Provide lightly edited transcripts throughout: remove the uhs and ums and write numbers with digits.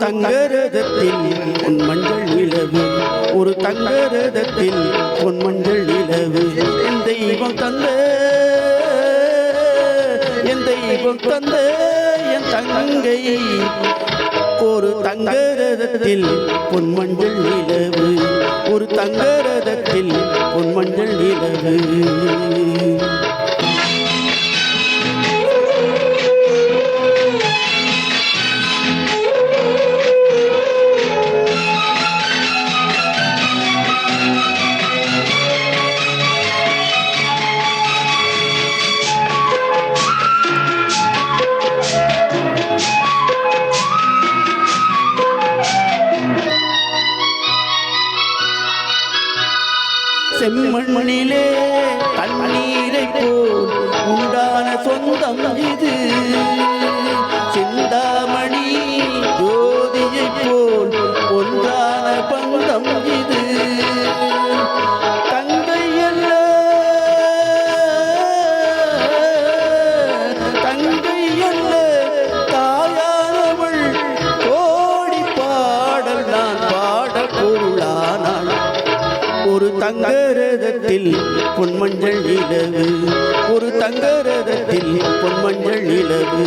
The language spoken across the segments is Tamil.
தங்கரதத்தில் பொன் மஞ்சள் நிலவு, ஒரு தங்கரதத்தில் பொன் மஞ்சள் நிலவு. என் தெய்வம் தந்த என் தெய்வம் தந்த என் தங்கை, ஒரு தங்கரதத்தில் பொன் மஞ்சள் நிலவு, ஒரு தங்கரதத்தில் பொன் மஞ்சள் நிலவு. செம்மண்ணிலே தண்ணீரை போல் உண்டான சொந்தம் இது, சிந்தாமணி ஜோதியை போல் ஒன்றான பந்தம் இது. தங்கை அல்ல தங்கை அல்ல தாயானவள், கோடி பாடல் நான் பாட பொருளானாள். ஒரு தங்கரதத்தில் பொன் மஞ்சள் நிலவு, ஒரு தங்கரதத்தில் பொன் மஞ்சள் நிலவு.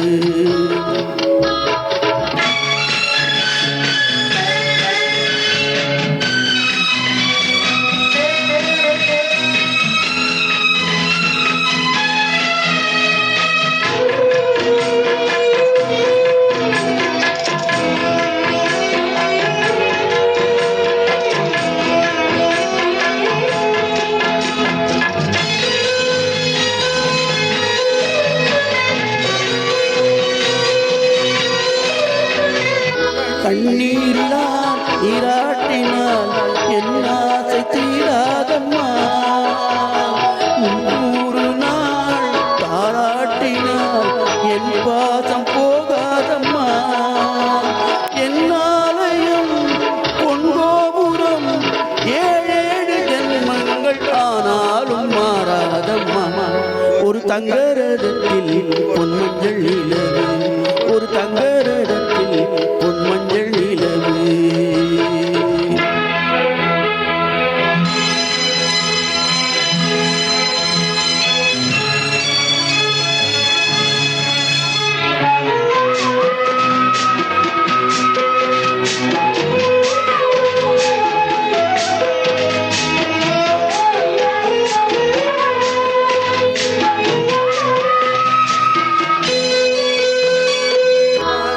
கண்ணீரினால் நீராட்டினால் என் ஆசை தீராதம்மா, 300 நாள் தாராட்டினால் என் பாசம் போகாதம்மா. என் ஆலயம் பொன்கோபுரம் 7 ஜென்மங்கள் ஆனாலும் மாறாதம்மா. ஒரு தங்கரதத்தில் பொன் மஞ்சள் நிலவு, ஒரு தங்கரதத்தில் பொன் மஞ்சள் நிலவு.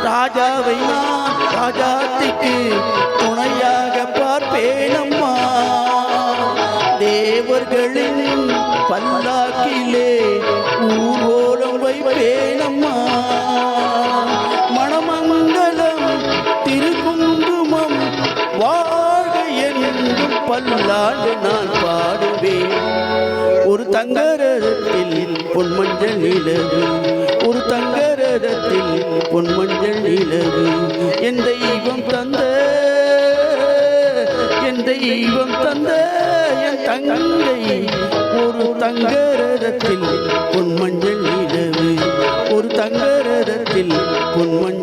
ராஜாவை நான் ராஜாத்திக்கு துணையாக பார்ப்பேனம்மா, தேவர்களின் பல்லாக்கிலே ஊர்வலம் வைப்பேனம்மா. மணமங்கலம் திருக்குங்குமம் வாழ்க என்றும் பல்லாண்டு நான் பாடுவேன். ஒரு தங்கரதத்தில் பொன் மஞ்சள் நிலவு, ஒரு தங்கரதத்தில் பொன் மஞ்சள் நிலவு. என் தெய்வம் தந்த என் தெய்வம் தந்த என் தங்கை, ஒரு தங்கரதத்தில் பொன் மஞ்சள் நிலவு, ஒரு தங்கரதத்தில் பொன் மஞ்சள்